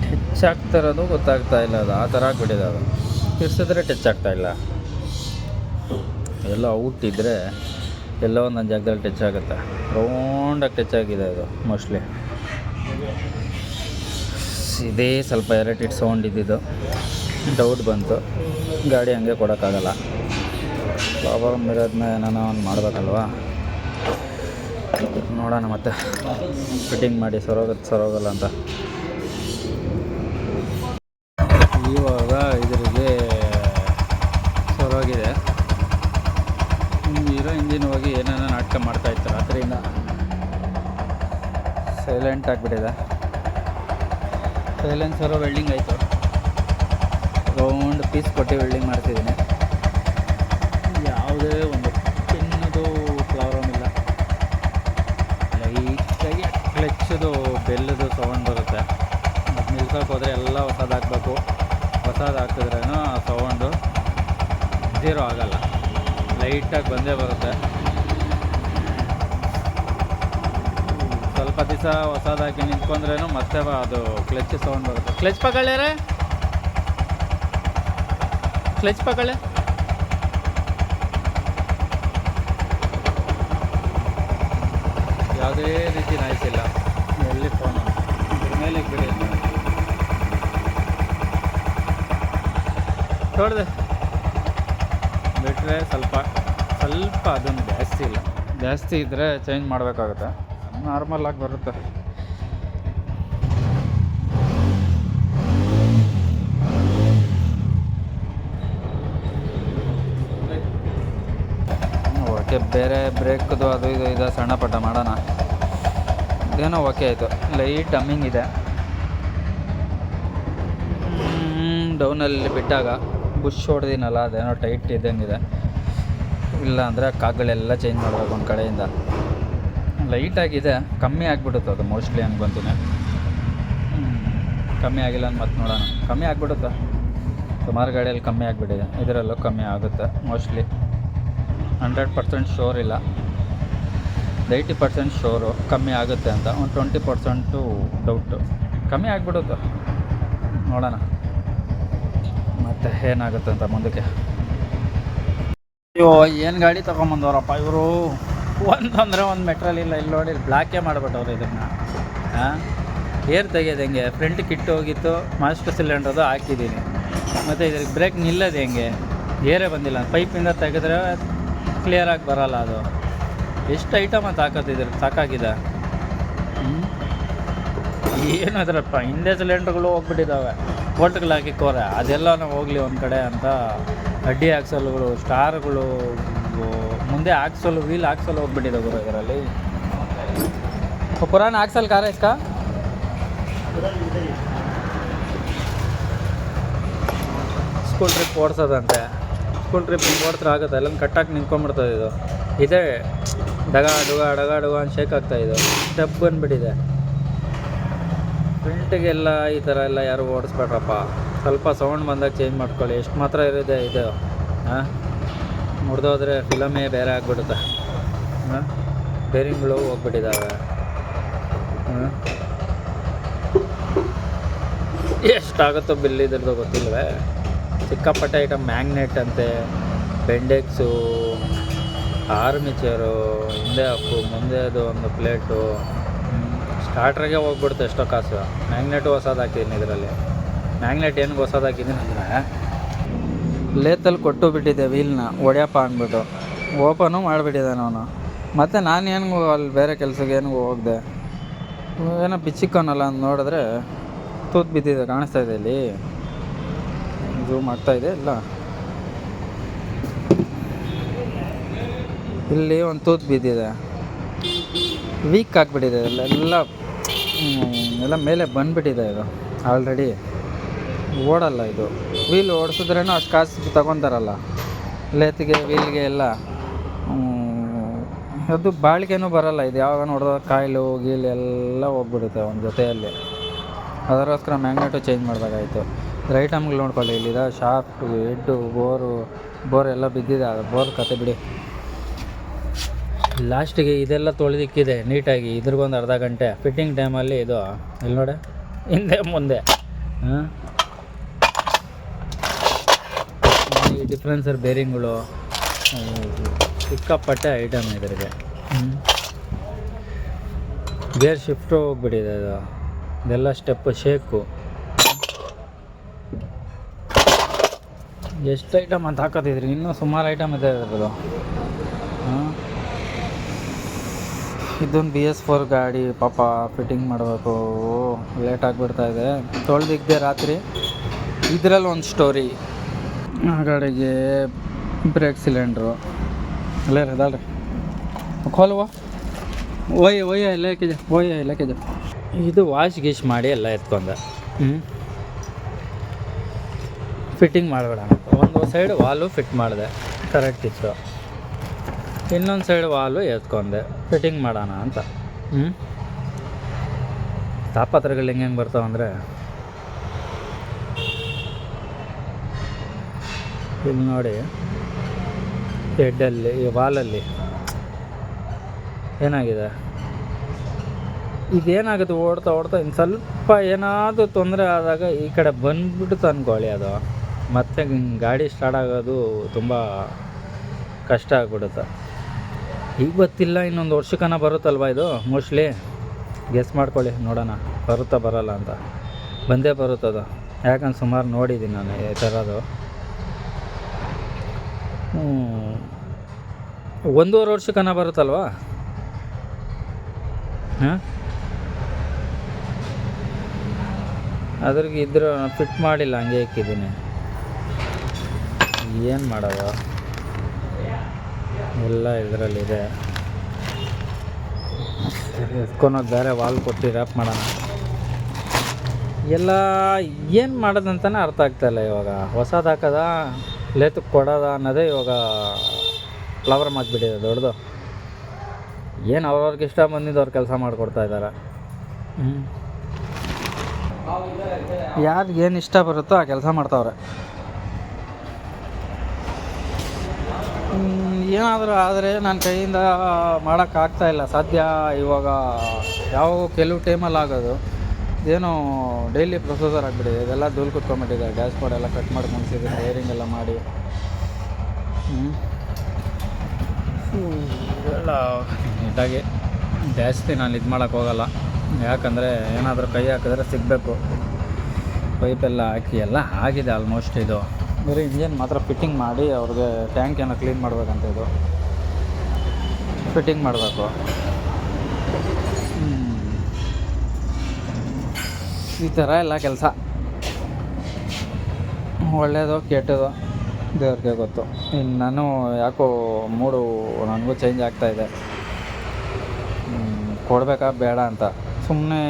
ಟಚ್ ಆಗ್ತಿರೋದು ಗೊತ್ತಾಗ್ತಾ ಇಲ್ಲ. ಅದು ಆ ಥರ ಆಗಿಬಿಟ್ಟಿದೆ. ಅದು ತಿರ್ಸಿದ್ರೆ ಟಚ್ ಆಗ್ತಾಯಿಲ್ಲ. ಎಲ್ಲ ಔಟ್ ಇದ್ದರೆ ಎಲ್ಲೋ ಒಂದೊಂದು ಜಾಗದಲ್ಲಿ ಟಚ್ ಆಗುತ್ತೆ. ರೌಂಡಾಗಿ ಟಚ್ ಆಗಿದೆ ಅದು ಮೋಸ್ಟ್ಲಿ. ಇದೇ ಸ್ವಲ್ಪ ಎರಟಿಡ್ ಸೌಂಡ್ ಇದ್ದಿದ್ದು, ಡೌಟ್ ಬಂತು. ಗಾಡಿ ಹಂಗೆ ಕೊಡೋಕ್ಕಾಗಲ್ಲ, ಪ್ರಾಬ್ಲಮ್ ಇರೋದನ್ನ ಏನಾನ ಒಂದು ಮಾಡಬೇಕಲ್ವಾ. ನೋಡೋಣ ಮತ್ತೆ ಫಿಟ್ಟಿಂಗ್ ಮಾಡಿ ಸರೋಗಲ್ಲ ಅಂತ. ಇವಾಗ ಇದರಿಗೆ ಸರೋಗಿದೆ. ಇರೋ ಇಂಜಿನ್ ಹೋಗಿ ಏನೇನೋ ನಾಟಕ ಮಾಡ್ತಾಯಿತ್ತು ರಾತ್ರಿಯಿಂದ. ಸೈಲೆಂಟ್ ಆಗಿಬಿಟ್ಟಿದೆ. ಸೈಲೆನ್ಸರು ವೆಲ್ಡಿಂಗ್ ಆಯಿತು, ರೌಂಡ್ ಪೀಸ್ ಕೊಟ್ಟು ವೆಲ್ಡಿಂಗ್ ಮಾಡ್ತಿದ್ದೀನಿ. ಯಾವುದೇ ಒಂದು ಚಿನ್ನದು ಪ್ರಾಬ್ಲಮ್ ಇಲ್ಲ. ಲೈಟಾಗಿ ಕ್ಲಚ್ಚದು ಬೆಲ್ಲದು ಸೌಂಡ್ ಬರುತ್ತೆ. ಅದು ನಿಲ್ಸೋಕೆ ಹೋದರೆ ಎಲ್ಲ ಹೊಸದು ಹಾಕಬೇಕು. ಹೊಸದು ಹಾಕಿದ್ರೇನು ಆ ಸೌಂಡು ಝೀರೋ ಆಗಲ್ಲ, ಲೈಟಾಗಿ ಬಂದೇ ಬರುತ್ತೆ. ಸ್ವಲ್ಪ ದಿವಸ ಹೊಸದು ಹಾಕಿ ನಿಂತ್ಕೊಂಡ್ರೇನು ಮತ್ತೆ ಅದು ಕ್ಲಚ್ ಸೌಂಡ್ ಬರುತ್ತೆ. ಕ್ಲಚ್ ಪಕೊಳ್ಳ್ಯಾರೆ, ಕ್ಲಚ್ ಪಕೊಳ್ಳೆ. ಯಾವುದೇ ರೀತಿ ನಾಯ್ಸ್ ಇಲ್ಲ. ಎಲ್ಲಿ ಫೋನು ಇದ್ರ ಮೇಲೆ ಬಿಡಿ ನೋಡಿದೆ ಬಿಟ್ಟರೆ ಸ್ವಲ್ಪ ಅದನ್ನು ಜಾಸ್ತಿ ಇಲ್ಲ. ಜಾಸ್ತಿ ಇದ್ದರೆ ಚೇಂಜ್ ಮಾಡಬೇಕಾಗುತ್ತೆ. ನಾರ್ಮಲಾಗಿ ಬರುತ್ತೆ. ಓಕೆ, ಬೇರೆ ಬ್ರೇಕ್ದು ಅದು ಇದು ಸಣ್ಣ ಪಟ್ಟ ಮಾಡೋಣ. ಇದೇನೋ ಓಕೆ ಆಯಿತು. ಲೈಟ್ ಡಮ್ಮಿಂಗ್ ಇದೆ. ಡೌನಲ್ಲಿ ಬಿಟ್ಟಾಗ ಬುಷ್ ಹೊಡೆದಿನಲ್ಲ, ಅದೇನೋ ಟೈಟ್ ಇದ್ದಂಗಿದೆ. ಇಲ್ಲ ಅಂದರೆ ಕಾಗಳೆಲ್ಲ ಚೇಂಜ್ ಮಾಡಬೇಕು ಒಂದು ಕಡೆಯಿಂದ. ಲೈಟಾಗಿದೆ, ಕಮ್ಮಿ ಆಗಿಬಿಡುತ್ತೆ ಅದು ಮೋಸ್ಟ್ಲಿ ಅನ್ಕೊತೀನಿ. ಕಮ್ಮಿ ಆಗಿಲ್ಲ ಅಂತ ಮತ್ತೆ ನೋಡೋಣ. ಕಮ್ಮಿ ಆಗಿಬಿಡುತ್ತೆ, ಸುಮಾರು ಗಾಡಿಯಲ್ಲಿ ಕಮ್ಮಿ ಆಗಿಬಿಟ್ಟಿದೆ. ಇದರಲ್ಲೂ ಕಮ್ಮಿ ಆಗುತ್ತೆ ಮೋಸ್ಟ್ಲಿ. 100% ಶೋರ್ ಇಲ್ಲ, 80% ಶೋರು ಕಮ್ಮಿ ಆಗುತ್ತೆ ಅಂತ. ಒಂದು 20% ಡೌಟು. ಕಮ್ಮಿ ಆಗಿಬಿಡುತ್ತೆ, ನೋಡೋಣ ಮತ್ತು ಏನಾಗುತ್ತೆ ಅಂತ ಮುಂದಕ್ಕೆ. ಅಯ್ಯೋ, ಏನು ಗಾಡಿ ತೊಗೊಂಬಂದವ್ರಪ್ಪ ಇವರು. ಒಂದಂದರೆ ಒಂದು ಮೆಟ್ರಲ್ ಇಲ್ಲ. ಇಲ್ಲಿ ನೋಡಿ, ಬ್ಲ್ಯಾಕೇ ಮಾಡಿಬಿಟ್ಟವ್ರು ಇದನ್ನು. ಏರ್ ತೆಗೆಯೋದು ಹೆಂಗೆ? ಫ್ರಂಟ್ ಕಿಟ್ಟು ಹೋಗಿತ್ತು, ಮಾಸ್ಟರ್ ಸಿಲಿಂಡ್ರದು ಹಾಕಿದ್ದೀನಿ. ಮತ್ತು ಇದ್ರಿಗೆ ಬ್ರೇಕ್ ನಿಲ್ಲೋದು ಹೆಂಗೆ? ಏರೇ ಬಂದಿಲ್ಲ. ಪೈಪಿಂದ ತೆಗೆದ್ರೆ ಕ್ಲಿಯರಾಗಿ ಬರೋಲ್ಲ ಅದು. ಎಷ್ಟು ಐಟಮ್ ಅಂತ ಹಾಕೋತಿದ್ರು, ಸಾಕಾಗಿದೆ. ಏನು ಅದರಪ್ಪ, ಹಿಂದೆ ಸಿಲಿಂಡ್ರ್ಗಳು ಹೋಗ್ಬಿಟ್ಟಿದ್ದಾವೆ, ಬೋಲ್ಟ್ಗಳು ಹಾಕಿಕೋರೆ. ಅದೆಲ್ಲ ಹೋಗಲಿ ಒಂದು ಕಡೆ ಅಂತ ಅಡ್ಡಿ ಆಕ್ಸಲ್ಗಳು, ಸ್ಟಾರ್ಗಳು, ಮುಂದೆ ಆಕ್ಸಲ್, ವೀಲ್ ಆಕ್ಸಲ್ ಹೋಗ್ಬಿಟ್ಟಿದೆ ಗುರು ಇದರಲ್ಲಿ. ಪುರಾಣ ಆಕ್ಸಲ್ ಕಾರ ಇಸ್ಕಾ ಸ್ಕೂಲ್ ಟ್ರಿಪ್ ಓಡಿಸೋದಂತೆ. ಸ್ಕೂಲ್ ಟ್ರಿಪ್ ಹಿಂಗೆ ಓಡಿದ್ರೆ ಆಗುತ್ತೆ, ಎಲ್ಲ ಕಟ್ಟಾಗಿ ನಿಂತ್ಕೊಂಡ್ಬಿಡ್ತದೆ ಇದು. ಇದೇ ಡಗ ಡುಗ ಅಂತ ಶೇಕ್ ಆಗ್ತಾಯಿದ್ದು. ಸ್ಟೆಪ್ ಬಂದುಬಿಟ್ಟಿದೆ. ಫ್ರಂಟಿಗೆಲ್ಲ ಈ ಥರ ಎಲ್ಲ ಯಾರು ಓಡಿಸ್ಬೇಡ್ರಪ್ಪ. ಸ್ವಲ್ಪ ಸೌಂಡ್ ಬಂದಾಗ ಚೇಂಜ್ ಮಾಡ್ಕೊಳ್ಳಿ. ಎಷ್ಟು ಮಾತ್ರ ಇರೋದೆ ಇದು. ಮುರಿದೋದ್ರೆ ಫಿಲಮೇ ಬೇರೆ ಆಗಿಬಿಡುತ್ತೆ. ಬೇರಿಂಗ್ಗಳು ಹೋಗ್ಬಿಟ್ಟಿದ್ದಾವೆ. ಎಷ್ಟಾಗುತ್ತೋ ಬಿಲ್ ಇದ್ರದ್ದು ಗೊತ್ತಿಲ್ವೇ. ಸಿಕ್ಕಾಪಟ್ಟೆ ಐಟಮ್. ಮ್ಯಾಗ್ನೆಟ್ ಅಂತೆ, ಬೆಂಡೆಕ್ಸು, ಆರ್ಮಿಚರು, ಹಿಂದೆ ಅಪ್ಪು, ಮುಂದೆ ಅದು ಒಂದು ಪ್ಲೇಟು. ಸ್ಟಾರ್ಟ್ರಿಗೆ ಹೋಗ್ಬಿಡುತ್ತೆ ಎಷ್ಟೋ ಕಾಸು. ಮ್ಯಾಗ್ನೆಟು ಹೊಸದು ಹಾಕಿದ್ದೀನಿ ಇದರಲ್ಲಿ. ಮ್ಯಾಗ್ನೆಟ್ ಏನಕ್ಕೆ ಹೊಸದು ಹಾಕಿದ್ದೀನಿ ಅಂದರೆ, ಲೇತಲ್ಲಿ ಕೊಟ್ಟು ಬಿಟ್ಟಿದ್ದೆ ವೀಲ್ನ ಹೊಡ್ಯಪ್ಪ ಅಂದ್ಬಿಟ್ಟು. ಓಪನು ಮಾಡಿಬಿಟ್ಟಿದ್ದಾನೆ ಅವನು. ಮತ್ತು ನಾನು ಏನೂ ಅಲ್ಲಿ ಬೇರೆ ಕೆಲಸಕ್ಕೆ ಏನೂ ಹೋಗಿದೆ. ಏನೋ ಬಿಚ್ಚಿಕ್ಕವನಲ್ಲ ಅಂತ ನೋಡಿದ್ರೆ ತೂತು ಬಿದ್ದಿದೆ. ಕಾಣಿಸ್ತಾ ಇದೆ ಇಲ್ಲಿ, ಝೂಮ್ ಆಗ್ತಾಯಿದೆ ಇಲ್ಲ, ಇಲ್ಲಿ ಒಂದು ತೂತು ಬಿದ್ದಿದೆ. ವೀಕ್ ಆಗಿಬಿಟ್ಟಿದೆ ಎಲ್ಲ ಮೇಲೆ ಬಂದುಬಿಟ್ಟಿದೆ ಇದು ಆಲ್ರೆಡಿ. ಓಡಲ್ಲ ಇದು. ವೀಲ್ ಓಡಿಸಿದ್ರೇನು ಅಷ್ಟು ಕಾಸು ತಗೊತಾರಲ್ಲ ಲೇತ್ಗೆ, ವೀಲ್ಗೆ ಎಲ್ಲ. ಅದು ಬಾಳಿಕೆನೂ ಬರೋಲ್ಲ ಇದು. ಯಾವಾಗ ನೋಡಿದ್ರೆ ಕಾಯಿಲು ಗೀಲು ಎಲ್ಲ ಹೋಗ್ಬಿಡುತ್ತೆ ಒಂದು ಜೊತೆಯಲ್ಲಿ. ಅದಕ್ಕೋಸ್ಕರ ಮ್ಯಾಗ್ನೆಟು ಚೇಂಜ್ ಮಾಡಬೇಕಾಯ್ತು. ಐಟಮ್ಗಳು ನೋಡ್ಕೊಳ್ಳಿ. ಇಲ್ಲಿದೆ ಶಾಫ್ಟು, ಹೆಡ್ಡು, ಬೋರ್ ಎಲ್ಲ ಬಿದ್ದಿದೆ. ಅದು ಬೋರ್ ಕತೆ ಬಿಡಿ. ಲಾಸ್ಟಿಗೆ ಇದೆಲ್ಲ ತೊಳೆದಿಕ್ಕಿದೆ ನೀಟಾಗಿ. ಇದ್ರಿಗೊಂದು ಅರ್ಧ ಗಂಟೆ ಫಿಟ್ಟಿಂಗ್ ಟೈಮಲ್ಲಿ ಇದು ಇಲ್ಲಿ ನೋಡಿ, ಹಿಂದೆ ಮುಂದೆ ಈ ಡಿಫ್ರೆನ್ಸರ್ ಬೇರಿಂಗ್ಗಳು, ಸಿಕ್ಕಾಪಟ್ಟೆ ಐಟಮ್ ಇದರಿಗೆ. ಗೇರ್ ಶಿಫ್ಟು ಹೋಗ್ಬಿಟ್ಟಿದೆ ಇದು. ಇದೆಲ್ಲ ಸ್ಟೆಪ್ಪು ಶೇಕು. ಎಷ್ಟು ಐಟಮ್ ಅಂತ ಹಾಕೋತಿದ್ರಿ, ಇನ್ನೂ ಸುಮಾರು ಐಟಮ್ ಇದೆ ಇದ್ರದ್ದು. ಹಾಂ, ಇದೊಂದು BS4 ಗಾಡಿ ಪಾಪ ಫಿಟ್ಟಿಂಗ್ ಮಾಡಬೇಕು, ಲೇಟ್ ಆಗಿಬಿಡ್ತಾಯಿದೆ. ತೊಳೆದಿದ್ದೆ ರಾತ್ರಿ. ಇದರಲ್ಲಿ ಒಂದು ಸ್ಟೋರಿ, ಆ ಗಾಡಿಗೆ ಬ್ರೇಕ್ ಸಿಲಿಂಡ್ರು ಅಲ್ಲೇ ಇರೋದಲ್ರಿ खोलवा ಒಯ್ಯ ಲೆಕ್ಕಿದೆ. ಇದು ವಾಶ್ ಗೀಶ್ ಮಾಡಿ ಎಲ್ಲ ಎತ್ಕೊಂಡೆ. ಫಿಟ್ಟಿಂಗ್ ಮಾಡಬೇಡ ಅಂತ ಒಂದು ಸೈಡ್ ವಾಲು ಫಿಟ್ ಮಾಡಿದೆ, ಕರೆಕ್ಟ್ ಇತ್ತು. ಇನ್ನೊಂದು ಸೈಡ್ ವಾಲು ಎತ್ಕೊಂಡೆ, ಫಿಟ್ಟಿಂಗ್ ಮಾಡೋಣ ಅಂತ. ತಾಪತ್ರಗಳು ಹೆಂಗೆ ಬರ್ತಾವಂದರೆ, ಇಲ್ಲಿ ನೋಡಿ ಹೆಡ್ಡಲ್ಲಿ ಈ ವಾಲಲ್ಲಿ ಏನಾಗಿದೆ, ಇದೇನಾಗುತ್ತೆ ಓಡ್ತಾ ಇನ್ನು ಸ್ವಲ್ಪ ಏನಾದರೂ ತೊಂದರೆ ಆದಾಗ ಈ ಕಡೆ ಬಂದ್ಬಿಟ್ಟು ಅಂದ್ಕೊಳ್ಳಿ, ಅದು ಮತ್ತೆ ಗಾಡಿ ಸ್ಟಾರ್ಟ್ ಆಗೋದು ತುಂಬ ಕಷ್ಟ ಆಗ್ಬಿಡುತ್ತೆ. ಈಗ ಗೊತ್ತಿಲ್ಲ, ಇನ್ನೊಂದು ವರ್ಷಕ್ಕನ ಬರುತ್ತಲ್ವ ಇದು ಮೋಸ್ಟ್ಲಿ. ಗೆಸ್ ಮಾಡ್ಕೊಳ್ಳಿ, ನೋಡೋಣ ಬರುತ್ತಾ ಬರೋಲ್ಲ ಅಂತ. ಬಂದೇ ಬರುತ್ತದು, ಯಾಕಂದ್ರೆ ಸುಮಾರು ನೋಡಿದ್ದೀನಿ ನಾನು ಈ ಥರದ್ದು. 1.5 ವರ್ಷಕ್ಕನ ಬರುತ್ತಲ್ವ. ಹಾಂ, ಅದ್ರಿಗೆ ಇದ್ರೆ ಫಿಟ್ ಮಾಡಿಲ್ಲ, ಹಂಗೆ ಇಕ್ಕಿದ್ದೀನಿ. ಏನು ಮಾಡೋದು, ಎಲ್ಲ ಇದರಲ್ಲಿದೆ. ಎತ್ಕೊಳೋದು ಬೇರೆ, ವಾಲ್ ಕೊಟ್ಟು ರ್ಯಾಪ್ ಮಾಡೋಣ. ಎಲ್ಲ ಏನು ಮಾಡೋದಂತಲೇ ಅರ್ಥ ಆಗ್ತಾಯಿಲ್ಲ ಇವಾಗ. ಹೊಸದು ಹಾಕೋದ ಲೇತಕ್ಕೆ ಕೊಡೋದ ಅನ್ನೋದೇ ಇವಾಗ ಫ್ಲವರ್ ಮಾಡಿಬಿಟ್ಟಿದೆ ದೊಡ್ಡದು. ಏನು ಅವ್ರವ್ರಿಗೆ ಇಷ್ಟ ಬಂದಿದ್ದು ಕೆಲಸ ಮಾಡಿಕೊಡ್ತಾ ಇದ್ದಾರೆ. ಯಾರಿಗೆ ಏನು ಇಷ್ಟ ಬರುತ್ತೋ ಆ ಕೆಲಸ ಮಾಡ್ತಾವ್ರೆ. ಏನಾದರೂ ಆದರೆ ನನ್ನ ಕೈಯಿಂದ ಮಾಡೋಕ್ಕಾಗ್ತಾಯಿಲ್ಲ, ಸಾಧ್ಯ ಇವಾಗ. ಯಾವ ಕೆಲವು ಟೈಮಲ್ಲಿ ಆಗೋದು ಏನೋ ಡೈಲಿ ಪ್ರೊಸೆಸರ್ ಆಗಿಬಿಟ್ಟಿದೆ. ಇದೆಲ್ಲ ಧೂಳು ಕುತ್ಕೊಂಡ್ಬಿಟ್ಟಿದೆ. ಗ್ಯಾಸ್ ಬೋರ್ಡ್ ಎಲ್ಲ ಕಟ್ ಮಾಡಿ ಮುಗಿಸಿದ್ದೀನಿ, ವೈರಿಂಗ್ ಎಲ್ಲ ಮಾಡಿ. ಎಲ್ಲ ನೀಟಾಗಿ ಜಾಸ್ತಿ ನಾನು ಇದು ಮಾಡೋಕ್ಕೆ ಹೋಗಲ್ಲ, ಯಾಕಂದರೆ ಏನಾದರೂ ಕೈ ಹಾಕಿದ್ರೆ ಸಿಗಬೇಕು. ಪೈಪೆಲ್ಲ ಹಾಕಿ ಎಲ್ಲ ಆಗಿದೆ ಆಲ್ಮೋಸ್ಟ್. ಇದು ಬರೀ ಇಂಜಿನ್ ಮಾತ್ರ ಫಿಟ್ಟಿಂಗ್ ಮಾಡಿ ಅವ್ರಿಗೆ ಟ್ಯಾಂಕ್ ಏನೋ ಕ್ಲೀನ್ ಮಾಡಬೇಕಂತ, ಇದು ಫಿಟ್ಟಿಂಗ್ ಮಾಡಬೇಕು. ಈ ಥರ ಎಲ್ಲ ಕೆಲಸ. ಒಳ್ಳೆಯದು ಕೆಟ್ಟದು ದೇವ್ರಿಗೆ ಗೊತ್ತು. ಇನ್ನು ನಾನು ಯಾಕೋ ಮೂಡು ನನಗೂ ಚೇಂಜ್ ಆಗ್ತಾಯಿದೆ, ಕೊಡಬೇಕಾ ಬೇಡ ಅಂತ. ಸುಮ್ಮನೆ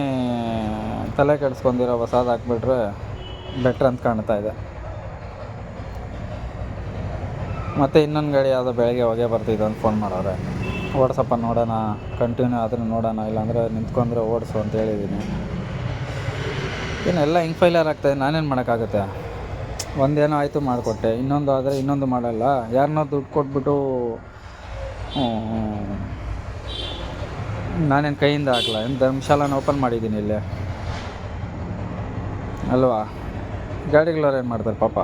ತಲೆ ಕೆಡಿಸ್ಕೊಂಡಿರೋ ಹೊಸದು ಹಾಕ್ಬಿಟ್ರೆ ಬೆಟ್ರ್ ಅಂತ ಕಾಣ್ತಾ ಇದೆ. ಮತ್ತು ಇನ್ನೊಂದು ಗಾಡಿ ಯಾವುದೋ ಬೆಳಗ್ಗೆ ಹೊಗೆ ಬರ್ತಿದ್ದು ಅಂತ ಫೋನ್ ಮಾಡೋರೆ. ಓಡಿಸಪ್ಪ ನೋಡೋಣ, ಕಂಟಿನ್ಯೂ ಆದರೆ ನೋಡೋಣ, ಇಲ್ಲಾಂದರೆ ನಿಂತ್ಕೊಂಡ್ರೆ ಓಡಿಸು ಅಂತ ಹೇಳಿದ್ದೀನಿ. ಏನೆಲ್ಲ ಹಿಂಗೆ ಫೈಲರ್ ಆಗ್ತಾಯಿದೆ, ನಾನೇನು ಮಾಡೋಕ್ಕಾಗುತ್ತೆ. ಒಂದೇನೋ ಆಯಿತು ಮಾಡಿಕೊಟ್ಟೆ, ಇನ್ನೊಂದು ಆದರೆ ಇನ್ನೊಂದು ಮಾಡಲ್ಲ. ಯಾರನ್ನೋ ದುಡ್ಡು ಕೊಟ್ಬಿಟ್ಟು ನಾನೇನು ಕೈಯಿಂದ ಹಾಕಲ್ಲ. ಏನು ಧರ್ಮಶಾಲಾನ ಓಪನ್ ಮಾಡಿದ್ದೀನಿ ಇಲ್ಲೇ ಅಲ್ವಾ. ಗಾಡಿಗಳವ್ರು ಏನು ಮಾಡ್ತಾರೆ ಪಾಪ,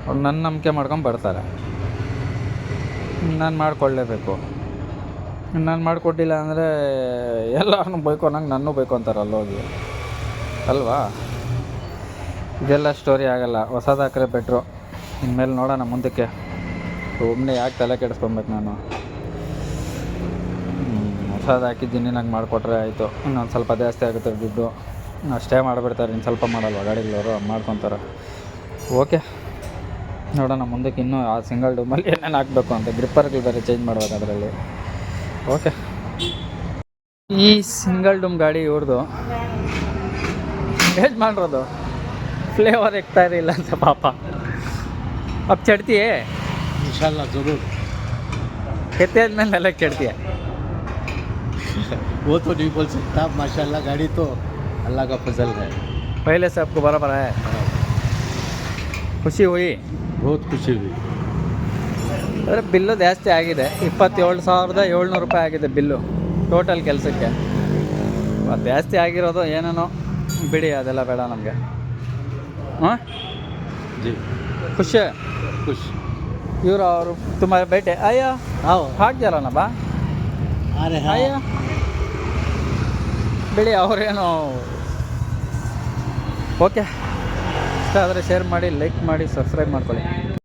ಅವ್ರು ನನ್ನ ನಂಬಿಕೆ ಮಾಡ್ಕೊಂಡು ಬರ್ತಾರೆ. ನಾನು ಮಾಡಿಕೊಳ್ಳೇಬೇಕು. ನಾನು ಮಾಡಿಕೊಟ್ಟಿಲ್ಲ ಅಂದರೆ ಎಲ್ಲರನ್ನೂ ಬೈಕೊನಂಗೆ ನನ್ನೂ ಬೈಕೊತಾರೆ ಅಲ್ಲೋಗಿ ಅಲ್ವಾ. ಇದೆಲ್ಲ ಸ್ಟೋರಿ ಆಗೋಲ್ಲ, ಹೊಸದು ಹಾಕಿದ್ರೆ ಬೆಟ್ರು. ಇನ್ಮೇಲೆ ನೋಡೋಣ ಮುಂದಕ್ಕೆ. ಒಮ್ಮೆ ಯಾಕೆ ತಲೆ ಕೆಡಿಸ್ಕೊಬೇಕು ನಾನು. ಹೊಸದು ಹಾಕಿದ್ದೀನಿ, ನಂಗೆ ಮಾಡಿಕೊಟ್ರೆ ಆಯಿತು. ಇನ್ನೊಂದು ಸ್ವಲ್ಪ ಜಾಸ್ತಿ ಆಗುತ್ತೆ ದುಡ್ಡು, ಅಷ್ಟೇ ಮಾಡಿಬಿಡ್ತಾರೆ. ಇನ್ನು ಸ್ವಲ್ಪ ಮಾಡಲ್ವ ಗಾಡಿಗಳವರು, ಮಾಡ್ಕೊತಾರೆ. ಓಕೆ, ನೋಡೋಣ ಮುಂದಕ್ಕೆ. ಇನ್ನೂ ಆ ಸಿಂಗಲ್ ಡೂಮಲ್ಲಿ ಏನೇನು ಹಾಕಬೇಕು ಅಂತ. ಗ್ರಿಪ್ಪರ್ಗಳು ಬೇರೆ ಚೇಂಜ್ ಮಾಡ್ಬೇಕು ಅದರಲ್ಲಿ. ಓಕೆ, ಈ ಸಿಂಗಲ್ ಡೂಮ್ ಗಾಡಿ ಇವ್ರದ್ದು ಏಜ್ ಮಾಡಿರೋದು. ಫ್ಲೇವರ್ ಇಕ್ತಾ ಇರಲಿಲ್ಲ ಅಂತ ಪಾಪ. अब चढ़ती है इंशाल्लाह ज़रूर। कितने दिन में अलग चढ़ती है? वो तो नहीं बोल सकता, माशाल्लाह गाड़ी तो अल्लाह का फजल है। पहले से आपको बराबर है, ಖುಷಿ ಹುಯಿ? बहुत खुशी हुई। ಅಂದರೆ ಬಿಲ್ಲು ಜಾಸ್ತಿ ಆಗಿದೆ. 27,700 ರೂಪಾಯಿ ಆಗಿದೆ ಬಿಲ್ಲು ಟೋಟಲ್ ಕೆಲಸಕ್ಕೆ. ಅದು ಜಾಸ್ತಿ ಆಗಿರೋದು ಏನೇನೋ ಬಿಡಿ, ಅದೆಲ್ಲ ಬೇಡ ನಮಗೆ. ಹಾಂ जी ಖುಷಿ खुश। ಇವರು ಅವರು ತುಂಬ ಬೇಟೆ ಅಯ್ಯ आओ ಹಾಕ್ಯಾರಣ ಬಾ अरे हाँ ಅಯ್ಯ ಬಿಡಿ, ಅವರೇನು. ಓಕೆ, ಆದರೆ ಶೇರ್ ಮಾಡಿ, ಲೈಕ್ ಮಾಡಿ, ಸಬ್ಸ್ಕ್ರೈಬ್ ಮಾಡ್ಕೊಳ್ಳಿ.